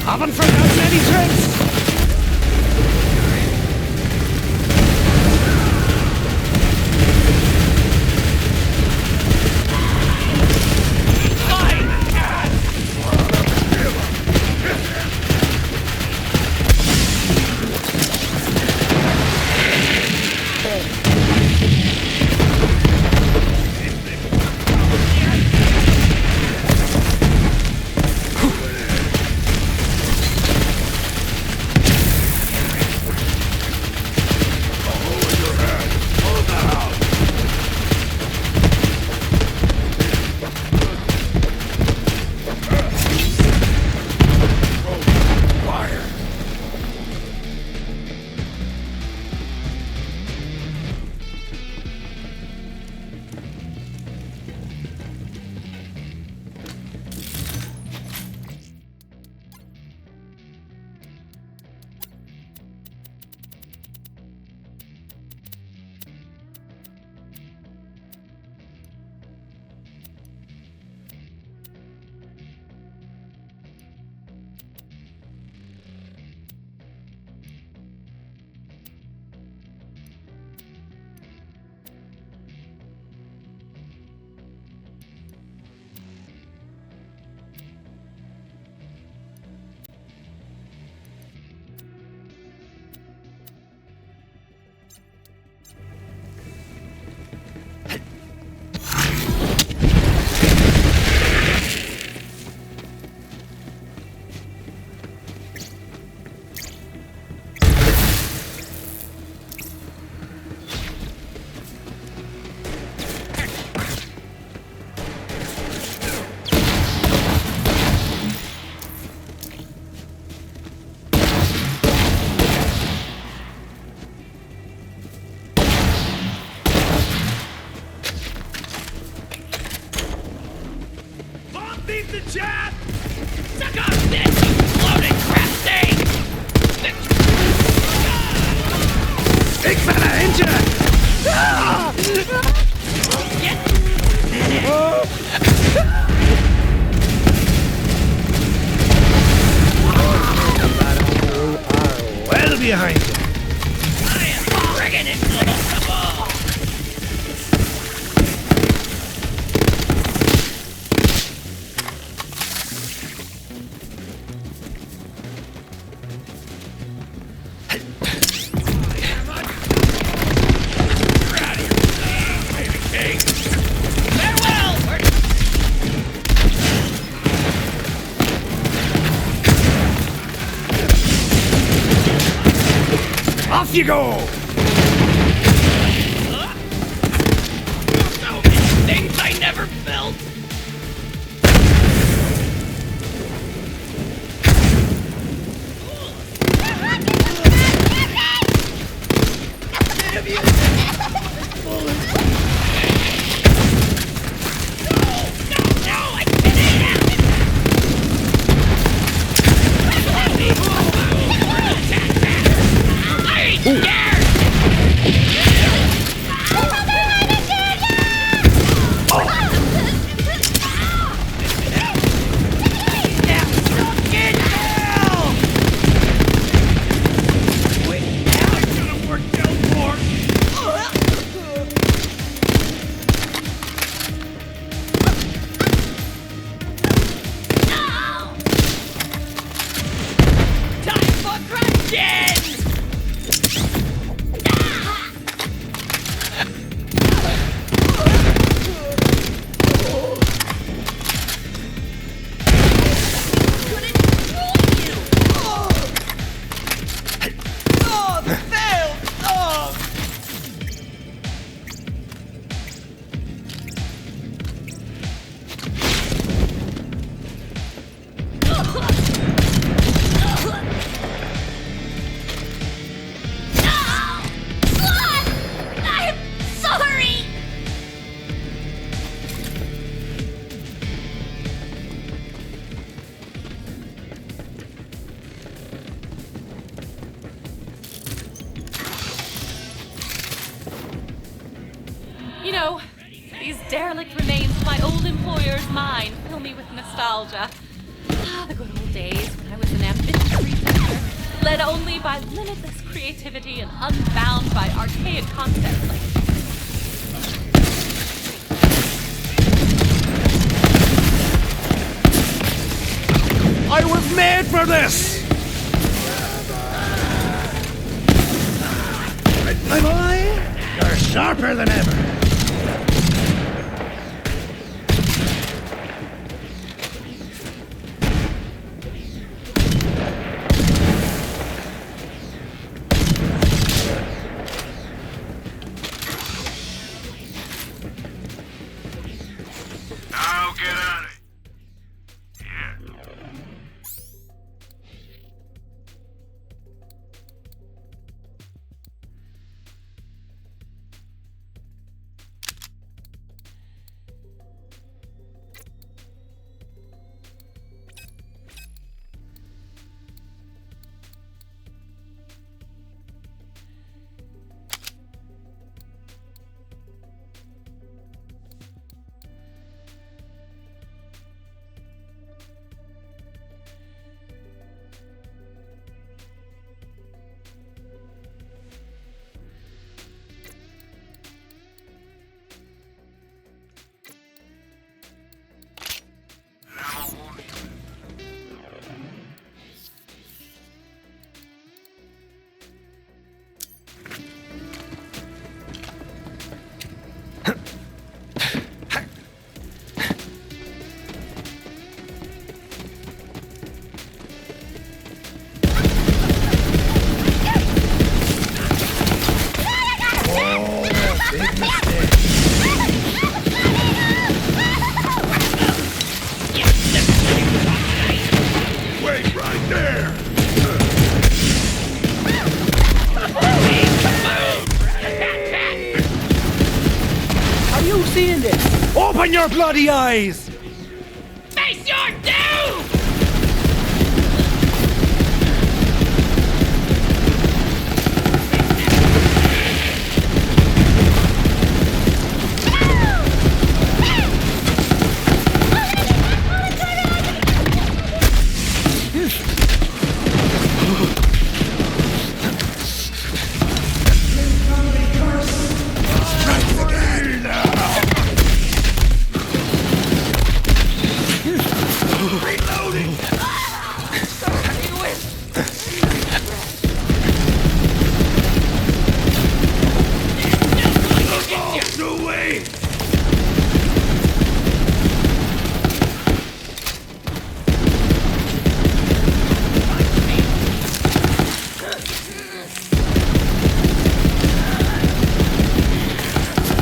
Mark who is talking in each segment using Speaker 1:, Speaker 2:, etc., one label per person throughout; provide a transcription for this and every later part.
Speaker 1: Haven't forgotten any tricks!
Speaker 2: the jab! Suck on this, you floating crap thing!
Speaker 1: Big fella injured! Well behind you.
Speaker 2: I am friggin' invincible!
Speaker 1: Off you go!
Speaker 2: Things I never built!
Speaker 3: You know, these derelict remains of my old employer's mine fill me with nostalgia. Ah, the good old days when I was an ambitious researcher, led only by limitless creativity and unbound by archaic concepts like...
Speaker 1: I was made for this! My boy, you're sharper than ever.
Speaker 4: Now get on it. Yeah. Wait right there!
Speaker 1: Are you seeing this? Open your bloody eyes!
Speaker 2: Face your doom!
Speaker 4: No way!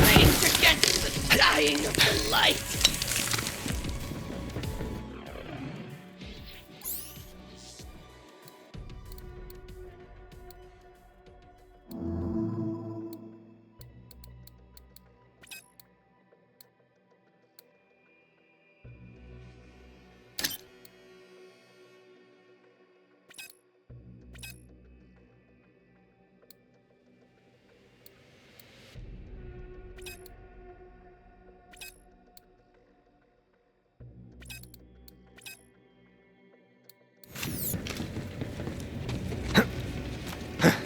Speaker 2: Rage against the dying of the light.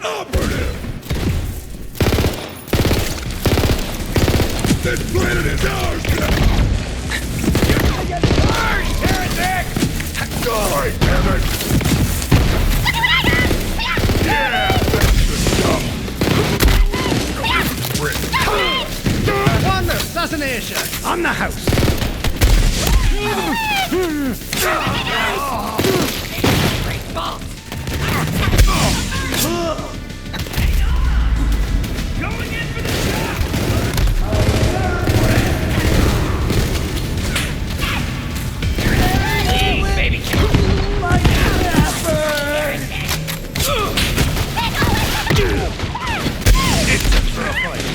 Speaker 4: Operative! This planet is ours now!
Speaker 1: Ours, heretic!
Speaker 4: Sorry, damn it! Yeah, that's the stuff!
Speaker 1: One assassination on the house!
Speaker 2: Great balls.
Speaker 1: Going in for the shot!
Speaker 2: Please, baby.
Speaker 1: It's for a fight.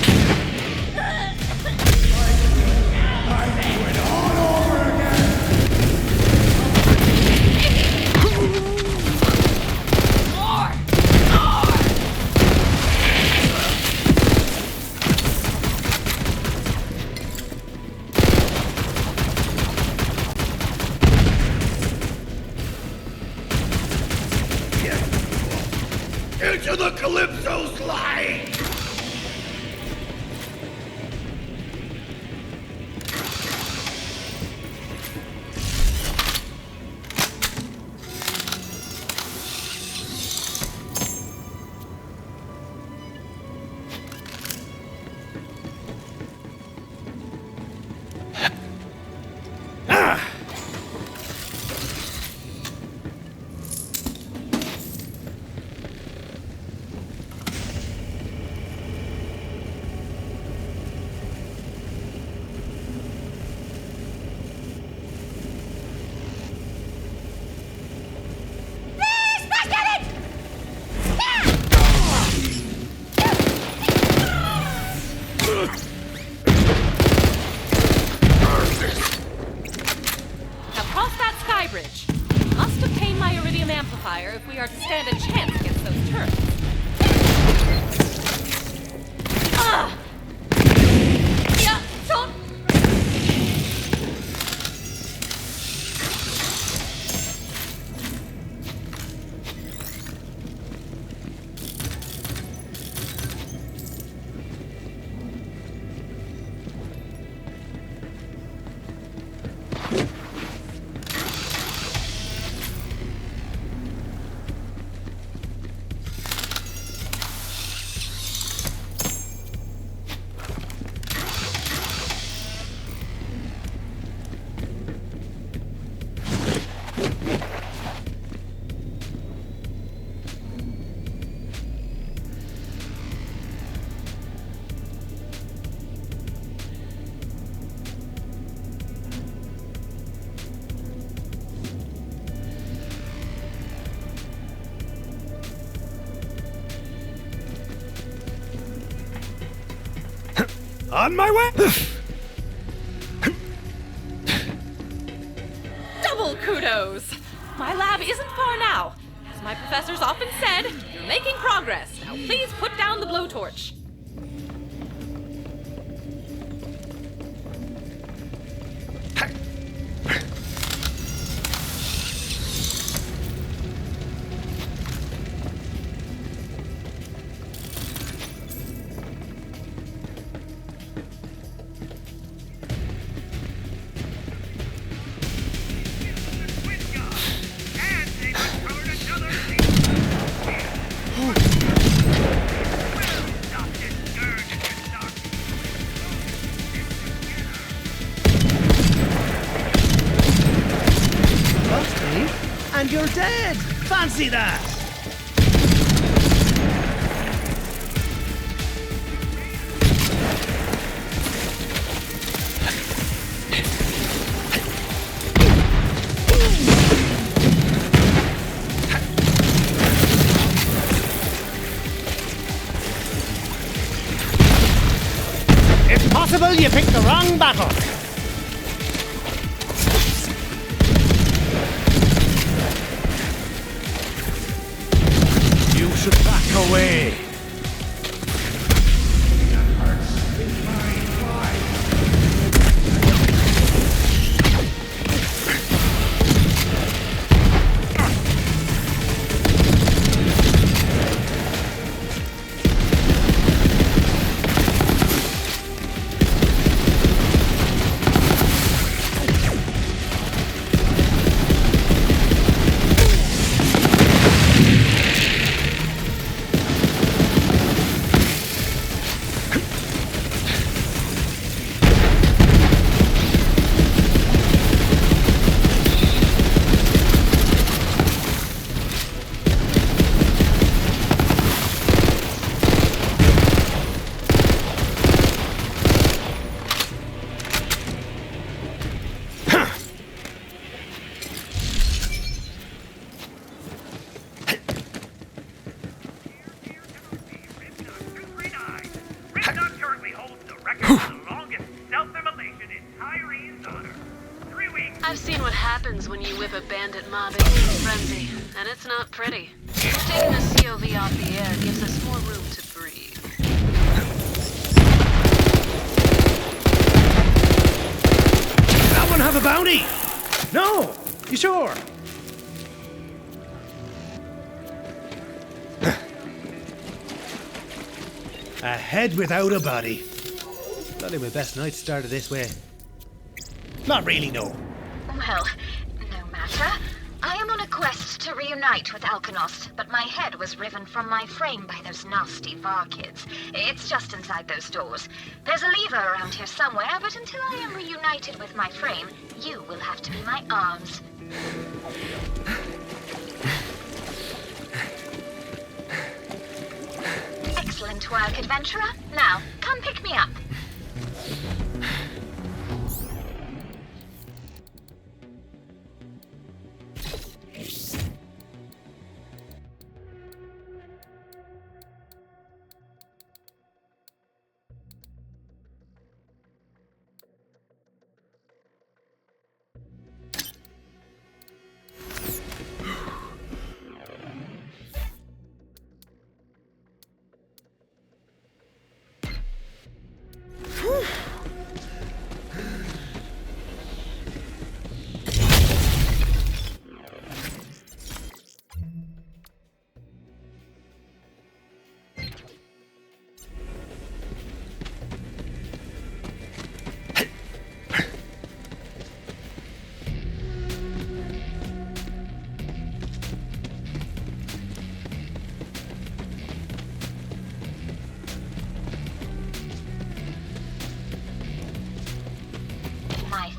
Speaker 4: the Calypso slide!
Speaker 3: Now cross that sky bridge. We must obtain my iridium amplifier if we are to stand a chance against those turrets. Ah! Yeah, don't.
Speaker 1: On my way!
Speaker 3: Double kudos! My lab isn't far now. As my professors often said, you're making progress. Now please put down the blowtorch.
Speaker 1: And you're dead! Fancy that! It's possible you picked the wrong battle. You should back away.
Speaker 5: I've seen what happens when you whip a bandit mob into a frenzy, and it's not pretty. Taking a COV off the air gives us more room to breathe.
Speaker 1: Does that one have a bounty? No! You sure? A head without a body. Bloody my best night started this way. Not really, no.
Speaker 6: Well, no matter. I am on a quest to reunite with Alkanost, but my head was riven from my frame by those nasty VAR kids. It's just inside those doors. There's a lever around here somewhere, but until I am reunited with my frame, you will have to be my arms. Excellent work, adventurer. Now, come pick me up.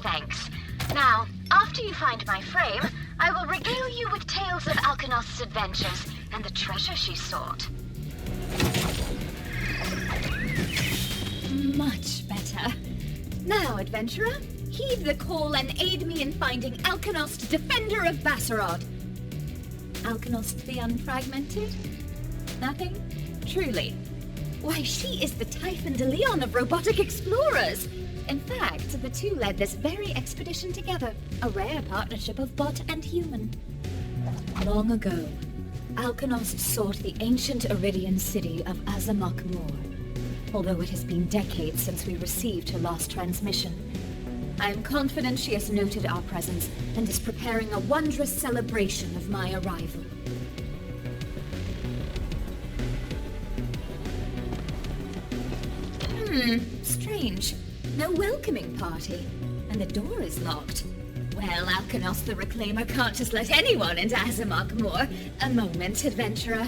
Speaker 6: Thanks. Now, after you find my frame, I will regale you with tales of Alkanost's adventures and the treasure she sought.
Speaker 7: Much better. Now, adventurer, heed the call and aid me in finding Alkanost, defender of Basarod. Alkanost the Unfragmented? Nothing? Truly? Why, she is the Typhon de Leon of robotic explorers! In fact, the two led this very expedition together, a rare partnership of bot and human. Long ago, Alkanost sought the ancient Iridian city of Azamok-Mor. Although it has been decades since we received her last transmission, I am confident she has noted our presence and is preparing a wondrous celebration of my arrival. Strange. No welcoming party. And the door is locked. Well, Alkanost the Reclaimer can't just let anyone into Azamok-Mor. A moment, adventurer.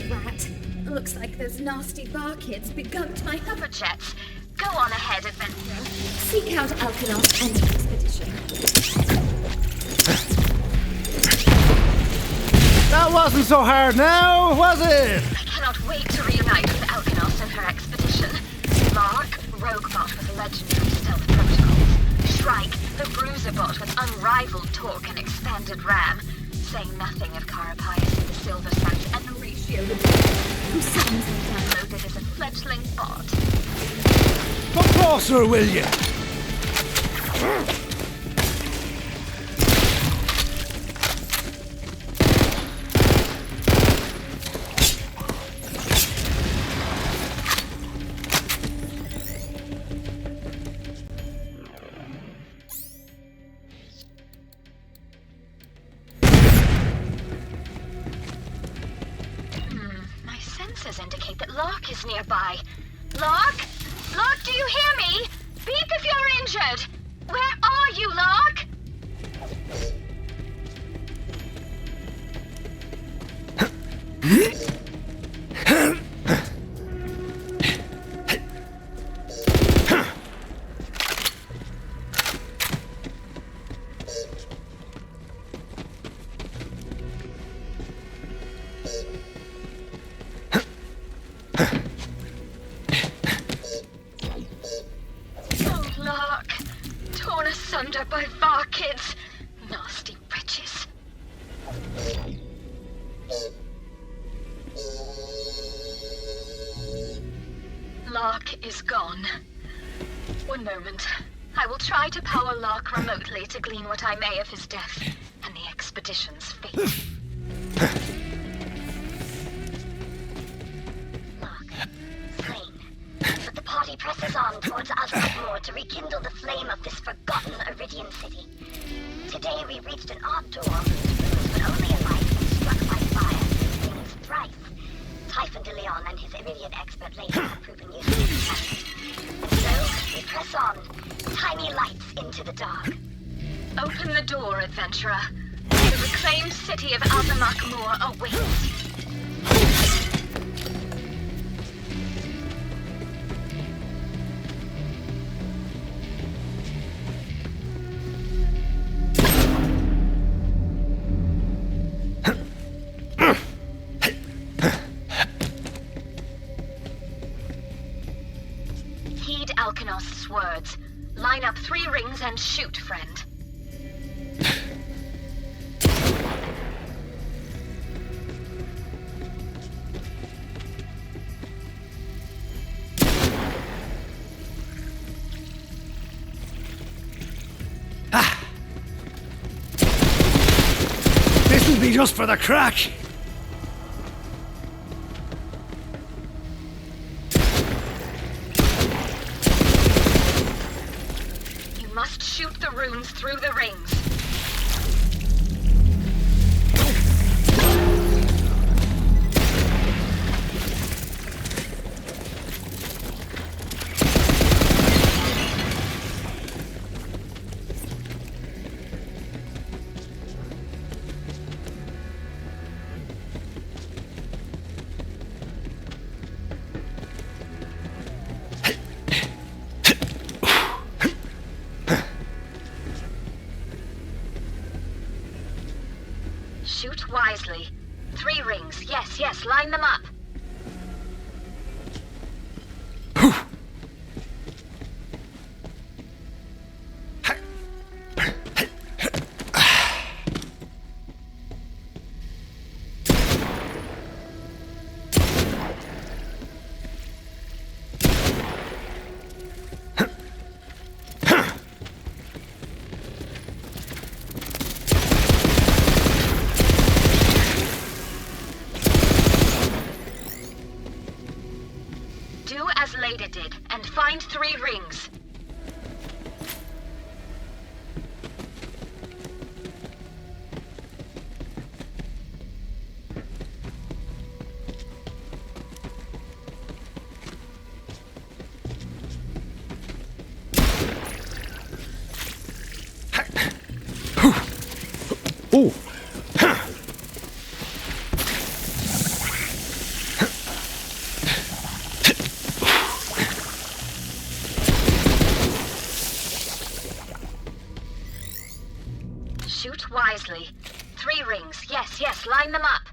Speaker 7: Drat. Looks like those nasty bar kids begumped my hover
Speaker 6: Jets, go on ahead, adventurer.
Speaker 7: Seek out Alkanost and expedition.
Speaker 1: That wasn't so hard now, was it?
Speaker 6: I cannot wait to reunite with Alkanost and her expedition. Lark, Roguebot with legendary stealth protocols. Shrike, the Bruiser Bot with unrivaled torque and expanded RAM. Saying nothing of Carapace and the Silver Suns and the Ratio who sounds downloaded as a fledgling bot.
Speaker 1: Come closer, will you?
Speaker 6: Indicate that Lark is nearby. Lark? Lark, do you hear me? Beep if you're injured. Where are you, Lark? Asunder by VAR kids. Nasty wretches. Lark is gone. One moment. I will try to power Lark remotely to glean what I may of his death and the expedition's fate.
Speaker 8: But the party presses on towards Azamok-Mor to rekindle the flame of this forgotten Iridian city. Today we reached an odd door whose windows were only alight when struck by fire, meaning thrice. Typhon de Leon and his Iridian expert lady have proven useful. So, we press on. Tiny lights into the dark.
Speaker 5: Open the door, adventurer. The reclaimed city of Azamak Moor awaits. Heed Alkanost's words. Line up 3 rings and shoot, friend.
Speaker 1: This'll be just for the crack.
Speaker 5: You must shoot the runes through the rings. Shoot wisely. 3 rings. Yes, line them up. Do as Leda did, and find 3 rings.
Speaker 1: Oh.
Speaker 5: Shoot wisely. 3 rings. Yes, line them up.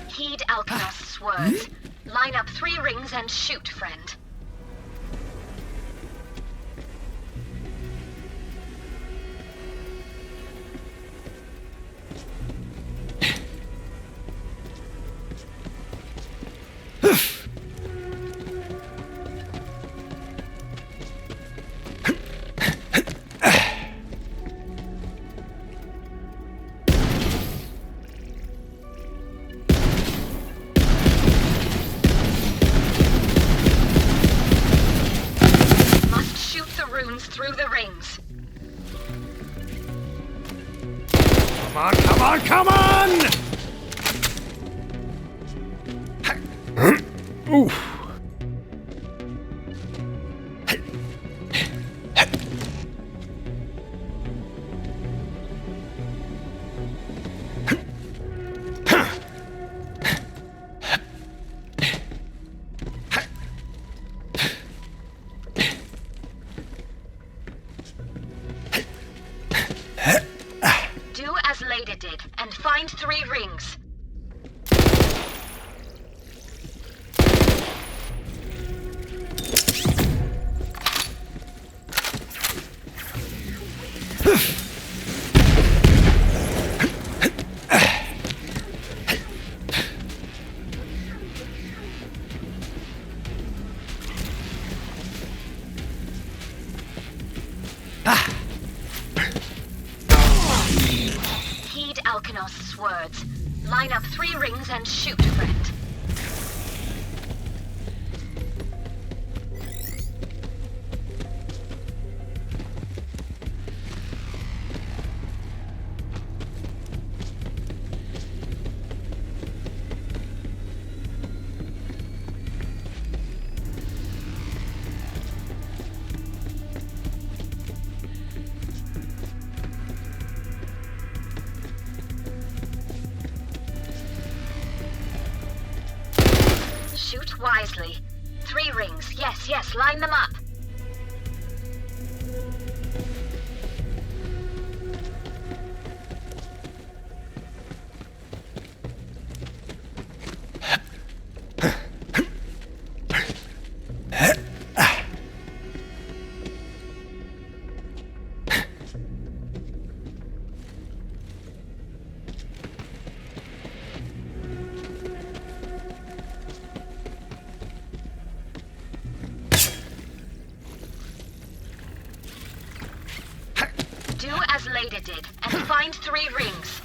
Speaker 5: Heed Alkanost's words. Line up 3 rings and shoot, friend. Through the rings.
Speaker 1: Come on! Ooh.
Speaker 5: Do as Leda did, and find 3 rings.
Speaker 6: Alkanos words. Line up 3 rings and shoot, friend. Shoot wisely. 3 rings. Yes, yes, line them up. Do as Leda did, and find 3 rings.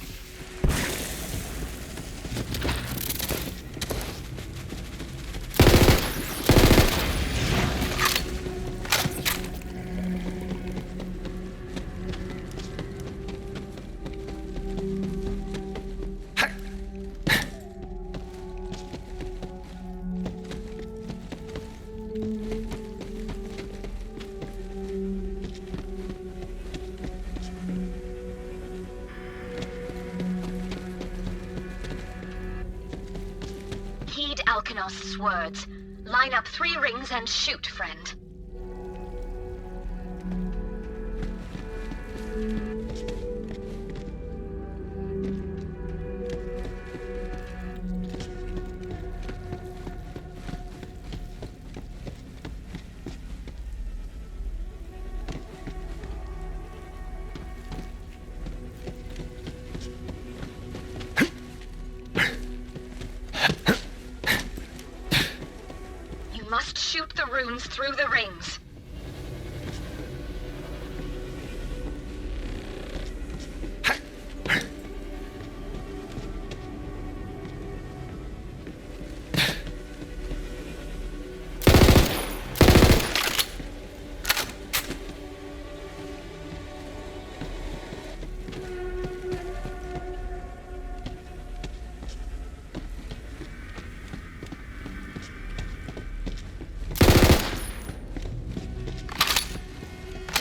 Speaker 6: Heed Alkanos' words. Line up 3 rings and shoot, friend. You must shoot the runes through the rings.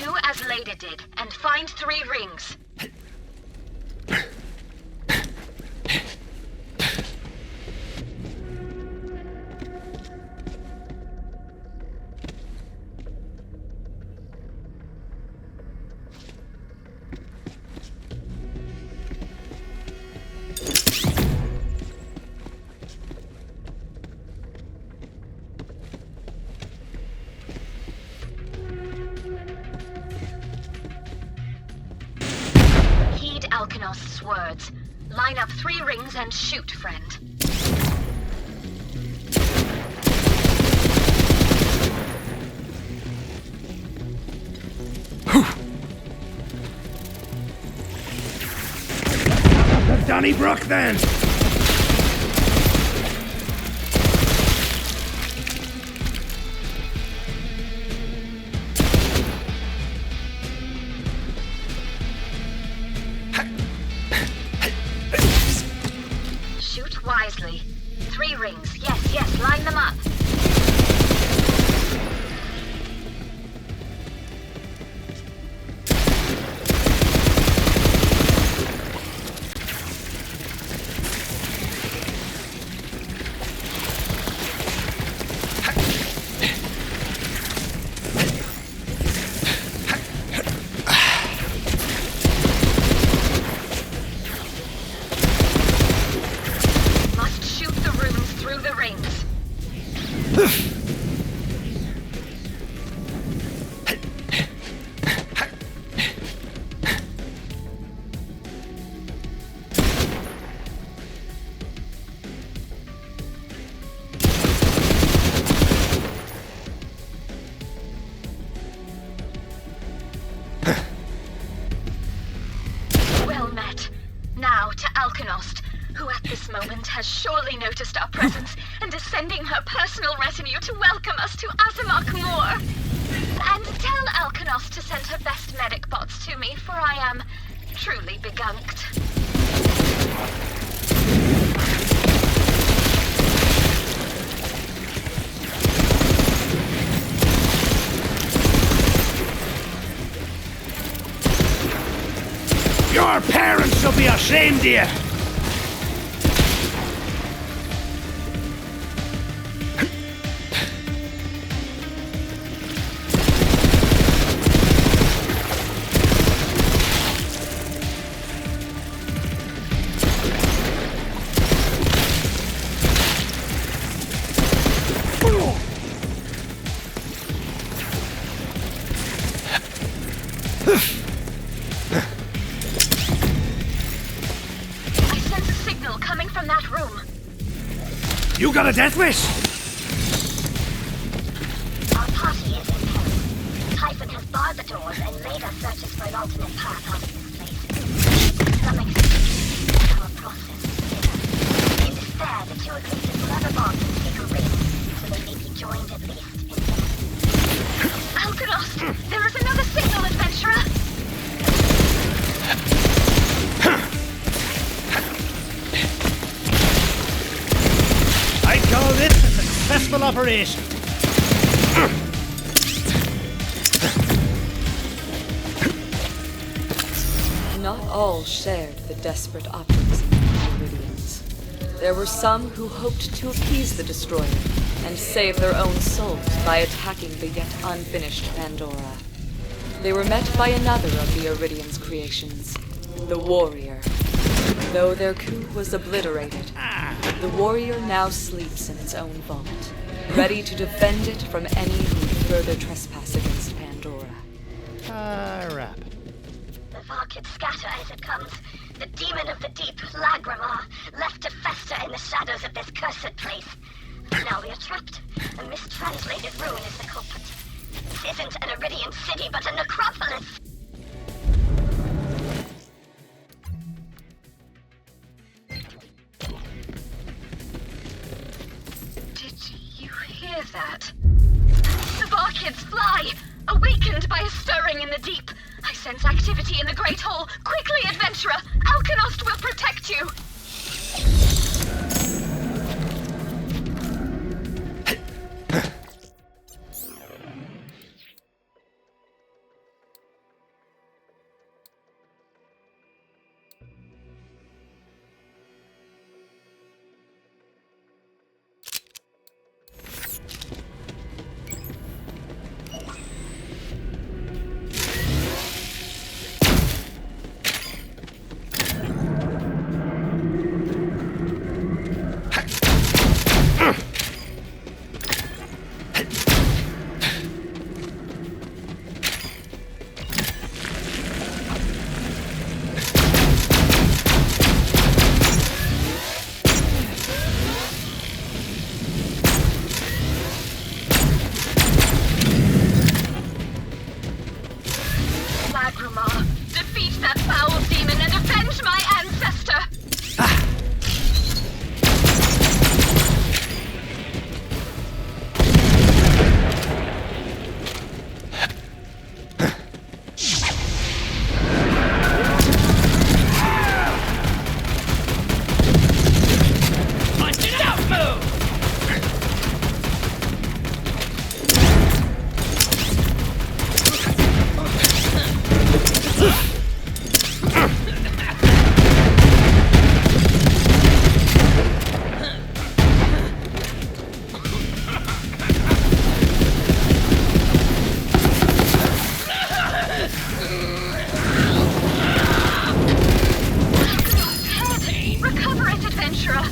Speaker 6: Do as Leda did, and find 3 rings. Heed Alkanos' words. Line up 3 rings and shoot, friend.
Speaker 4: Donnybrook, then!
Speaker 6: Shoot wisely. 3 rings. Yes, yes, line them up. Must shoot the runes through the who at this moment has surely noticed our presence and is sending her personal retinue to welcome us to Azimok Moor. And tell Alkanos to send her best medic bots to me, for I am truly begunked.
Speaker 4: Your parents should be ashamed of you! You got a death wish?
Speaker 8: Our party is in peril. Typhon has barred the doors and made us searches for an alternate path out of this place. Some execution our process together. In despair, the two agreed to clever bonds and take a ring, so they may be joined at least in death.
Speaker 6: Alkanos! There is another signal, adventurer!
Speaker 1: I call this a successful operation.
Speaker 9: Not all shared the desperate optimism of the Iridians. There were some who hoped to appease the Destroyer and save their own souls by attacking the yet unfinished Pandora. They were met by another of the Iridians' creations, the Warrior. Though their coup was obliterated, the Warrior now sleeps in its own vault, ready to defend it from any who further trespass against Pandora.
Speaker 1: Rap.
Speaker 8: The Varkid scatter as it comes. The demon of the deep, Lagramar, left to fester in the shadows of this cursed place. Now we are trapped. A mistranslated ruin is the culprit. This isn't an Iridian city, but a necropolis.
Speaker 6: Hear that? The Varkids fly, awakened by a stirring in the deep. I sense activity in the Great Hall. Quickly, adventurer! Alkanost will protect you! Defeat that foul demon and avenge my ancestor!
Speaker 2: Punch it out, move!
Speaker 6: Recover it, adventurer!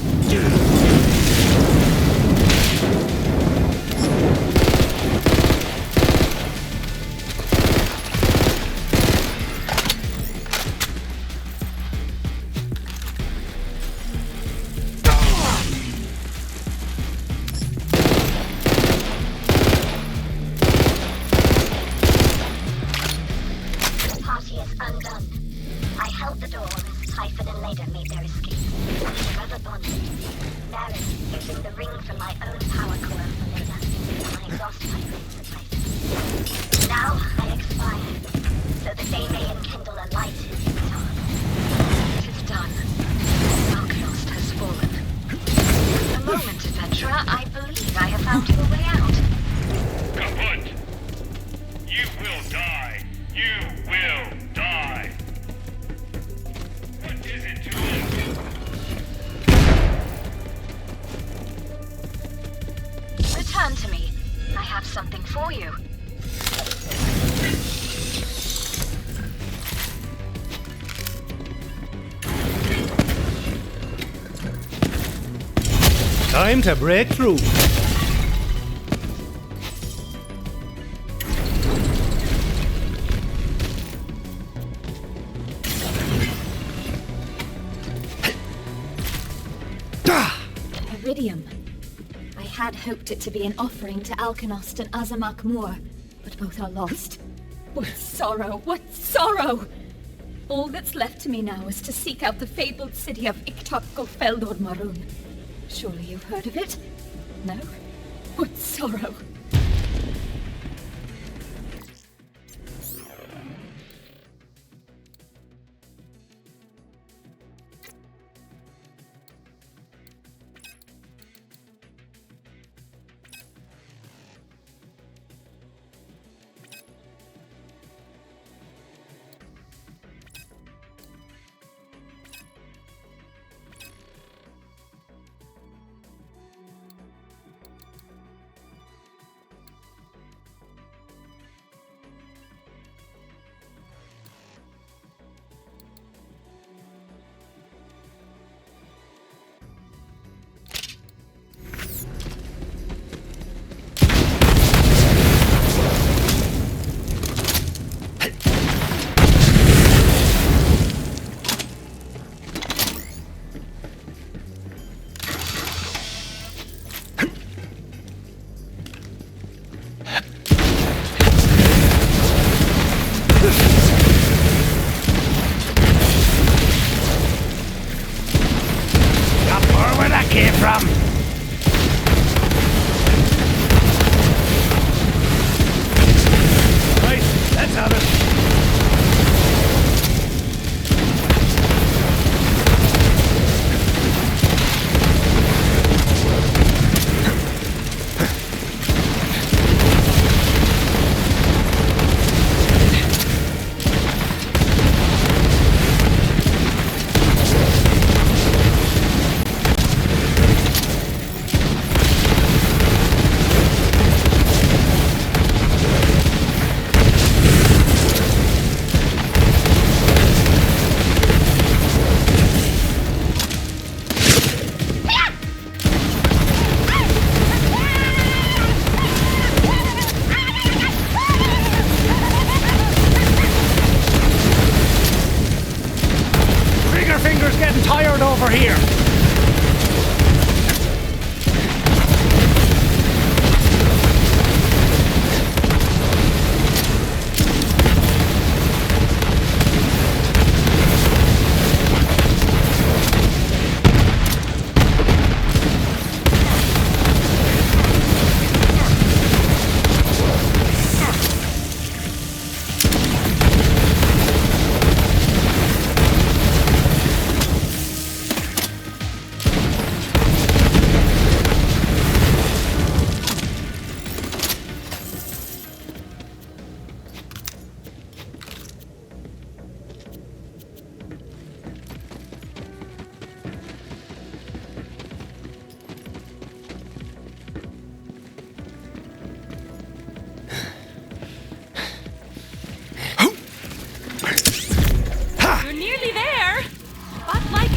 Speaker 8: The party is undone. I held the door as Typhon and Leda made their escape.
Speaker 6: for you.
Speaker 1: Time to break through.
Speaker 7: Iridium. I had hoped it to be an offering to Alkanost and Azamak Moor, but both are lost. What sorrow, what sorrow! All that's left to me now is to seek out the fabled city of Iktok Gofeldor Maroon. Surely you've heard of it? No? What sorrow!
Speaker 4: Came from. Right, let's have it. Finger's getting tired over here.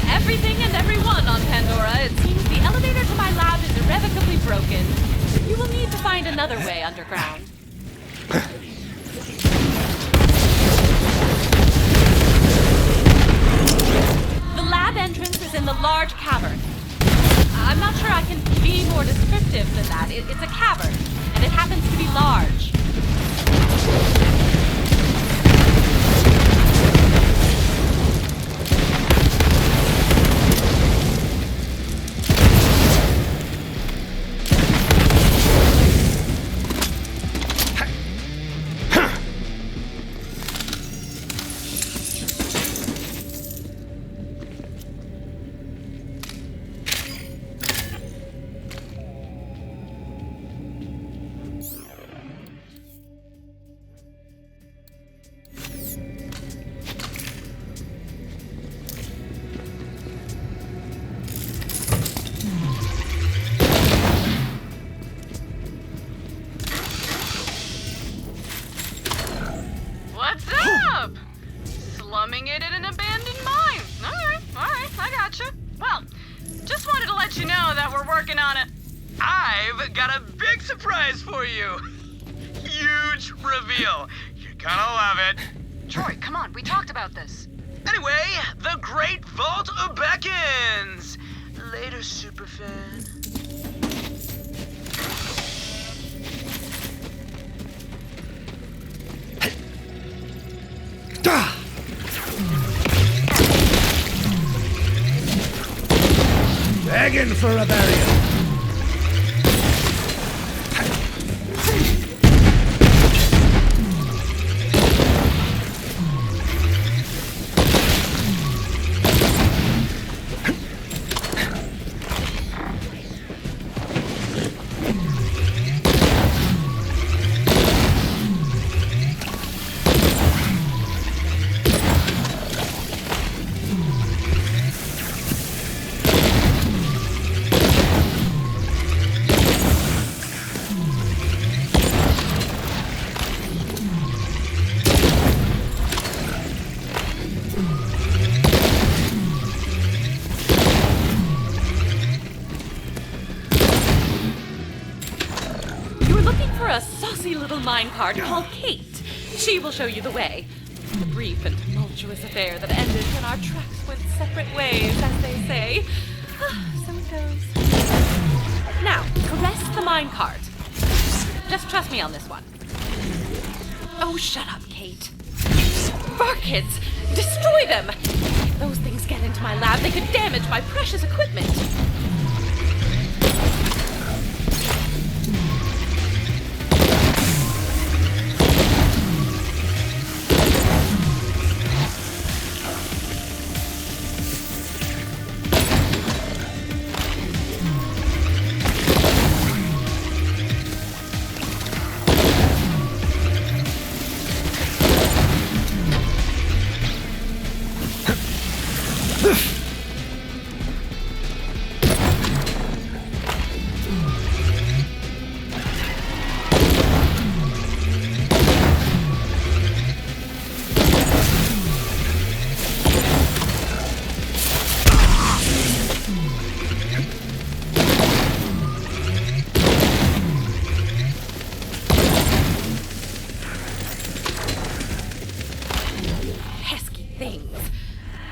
Speaker 3: Everything and everyone on Pandora, it seems the elevator to my lab is irrevocably broken. You will need to find another way underground. The lab entrance is in the large cavern. I'm not sure I can be more descriptive than that. It's a cavern, and it happens to be large.
Speaker 5: working on it.
Speaker 2: I've got a big surprise for you. Huge reveal. You're gonna love it.
Speaker 5: Troy, come on, we talked about this.
Speaker 2: Anyway, the Great Vault beckons. Later, superfan.
Speaker 4: Begging for a burial.
Speaker 3: A saucy little minecart called Kate. She will show you the way. The brief and tumultuous affair that ended when our tracks went separate ways, as they say. So it goes. Now, caress the minecart. Just trust me on this one. Oh, shut up, Kate. Barkids! Destroy them! If those things get into my lab, they could damage my precious equipment.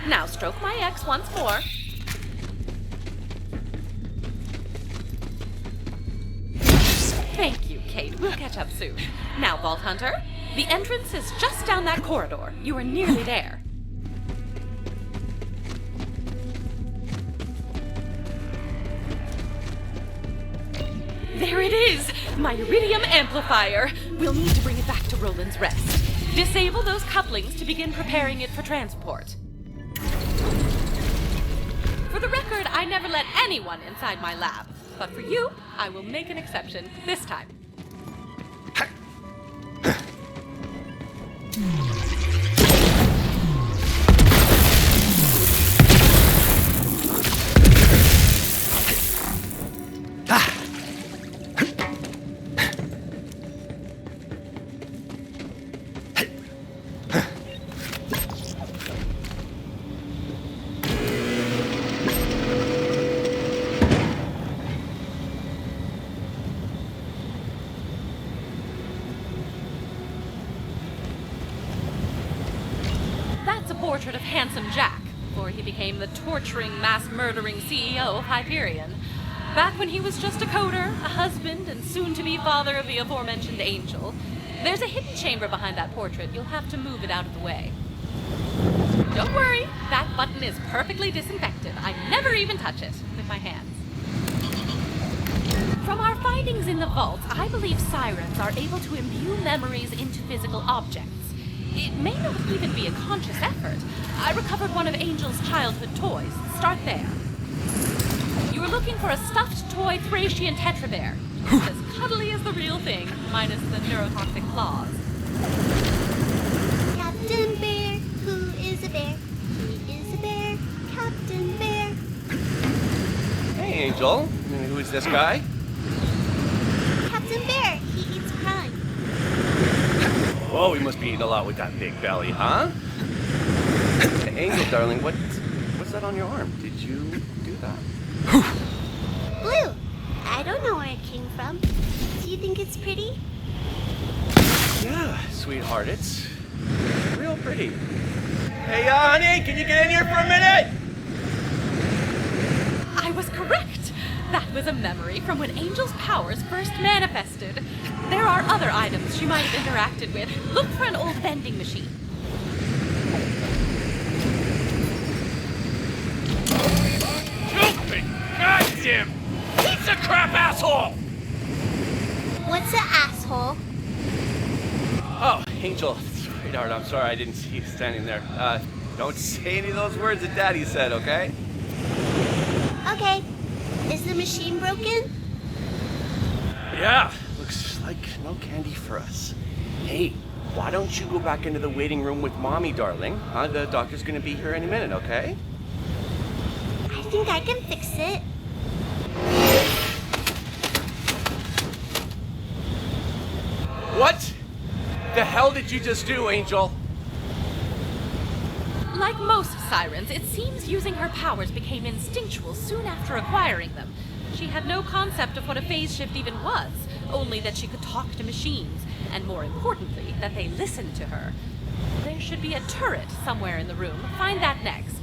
Speaker 3: Now stroke my X once more. Thank you, Kate. We'll catch up soon. Now, Vault Hunter, the entrance is just down that corridor. You are nearly there. There it is! My iridium amplifier! We'll need to bring it back to Roland's Rest. Disable those couplings to begin preparing it for transport. For the record, I never let anyone inside my lab. But for you, I will make an exception this time. Portrait of Handsome Jack, before he became the torturing, mass-murdering CEO of Hyperion. Back when he was just a coder, a husband, and soon-to-be father of the aforementioned Angel. There's a hidden chamber behind that portrait. You'll have to move it out of the way. Don't worry, that button is perfectly disinfected. I never even touch it with my hands. From our findings in the vault, I believe sirens are able to imbue memories into physical objects. It may not even be a conscious effort. I recovered one of Angel's childhood toys. Start there. You were looking for a stuffed toy Thracian Tetra Bear. It's as cuddly as the real thing, minus the neurotoxic claws.
Speaker 8: Captain Bear, who is a bear? He is a bear, Captain Bear.
Speaker 10: Hey, Angel. Who is this guy?
Speaker 8: Captain Bear, he eats crime.
Speaker 10: Oh, he must be eating a lot with that big belly, huh? Hey, Angel, darling, what's that on your arm? Did you do that?
Speaker 11: blue. I don't know where it came from. Do you think it's pretty?
Speaker 10: Yeah, sweetheart, it's real pretty. Hey, honey, can you get in here for a minute?
Speaker 3: I was correct. That was a memory from when Angel's powers first manifested. There are other items she might have interacted with. Look for an old vending machine.
Speaker 10: Stupid! Goddamn! Piece of crap asshole!
Speaker 11: What's an asshole?
Speaker 10: Oh, Angel, sweetheart, I'm sorry I didn't see you standing there. Don't say any of those words that Daddy said, okay?
Speaker 11: Okay. Is the machine broken?
Speaker 10: Yeah, looks like no candy for us. Hey, why don't you go back into the waiting room with Mommy, darling? The doctor's gonna be here any minute, okay?
Speaker 11: I think I can fix it.
Speaker 10: What the hell did you just do, Angel?
Speaker 3: Like most sirens, it seems using her powers became instinctual soon after acquiring them. She had no concept of what a phase shift even was, only that she could talk to machines, and more importantly, that they listened to her. There should be a turret somewhere in the room. Find that next.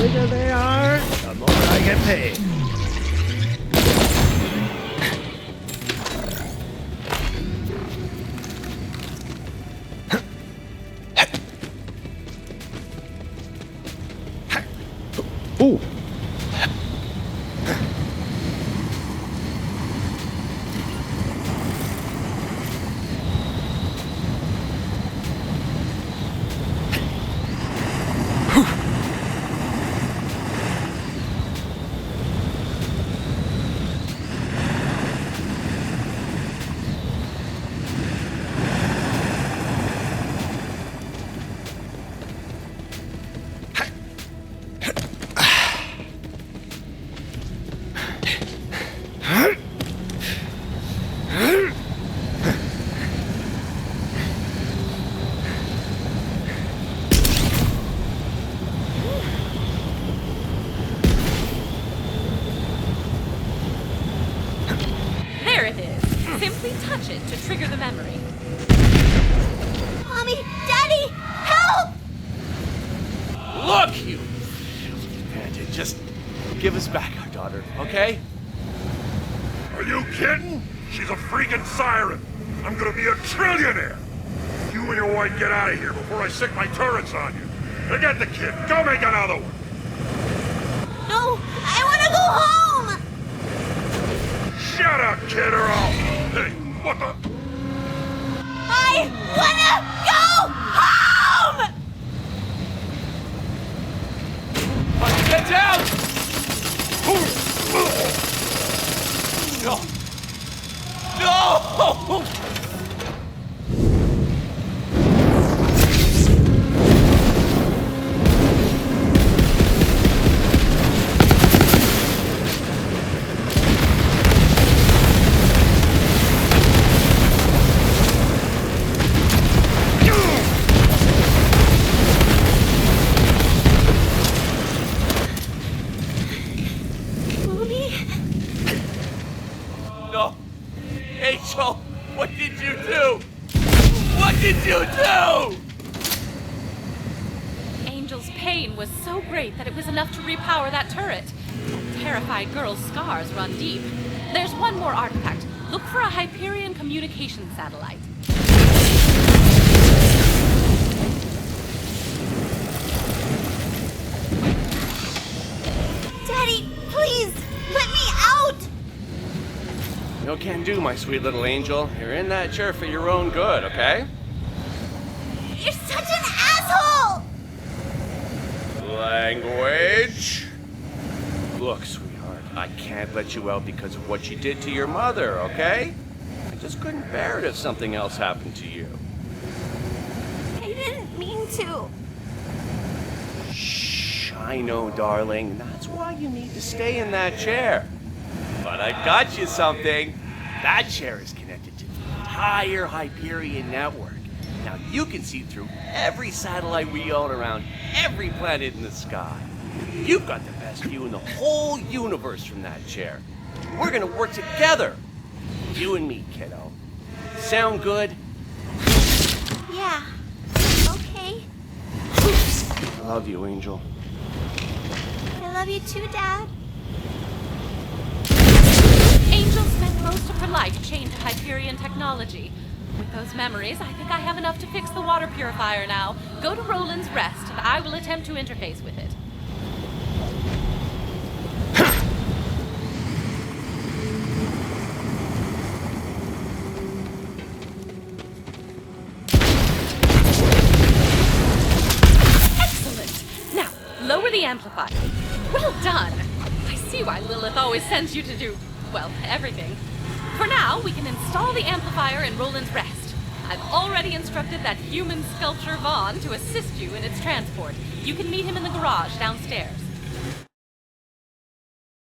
Speaker 4: The bigger they are, the more I get paid. Ooh.
Speaker 3: There it is. Simply touch it to trigger the memory.
Speaker 11: Mommy! Daddy! Help!
Speaker 10: Look, you bandit, just give us back our daughter, okay?
Speaker 12: Are you kidding? She's a freaking siren. I'm gonna be a trillionaire. You and your wife get out of here before I stick my turrets on you. Now get the kid. Go make another one.
Speaker 11: No! I want to go home!
Speaker 12: Shut up, kid, or I'll... Hey, what the...
Speaker 11: I wanna go home!
Speaker 10: Get down! No! No! No. Angel, what did you do? What did you do?
Speaker 3: Angel's pain was so great that it was enough to repower that turret. That terrified girl's scars run deep. There's one more artifact. Look for a Hyperion communication satellite.
Speaker 11: Daddy, please, let me out!
Speaker 10: No can do, my sweet little angel. You're in that chair for your own good, okay?
Speaker 11: You're such an asshole!
Speaker 10: Language. Look, sweetheart, I can't let you out because of what you did to your mother, okay? I just couldn't bear it if something else happened to you.
Speaker 11: I didn't mean to.
Speaker 10: Shh, I know, darling. That's why you need to stay in that chair. But I got you something. That chair is connected to the entire Hyperion network. Now you can see through every satellite we own around every planet in the sky. You've got the best view in the whole universe from that chair. We're gonna work together. You and me, kiddo. Sound good?
Speaker 11: Yeah. Okay.
Speaker 10: I love you, Angel.
Speaker 11: I love you too, Dad.
Speaker 3: Angel spent most of her life chained to Hyperion technology. With those memories, I think I have enough to fix the water purifier now. Go to Roland's Rest, and I will attempt to interface with it. Excellent! Now, lower the amplifier. Well done! I see why Lilith always sends you to do, well, everything. For now, we can install the amplifier in Roland's Rest. I've already instructed that human sculpture Vaughn to assist you in its transport. You can meet him in the garage downstairs.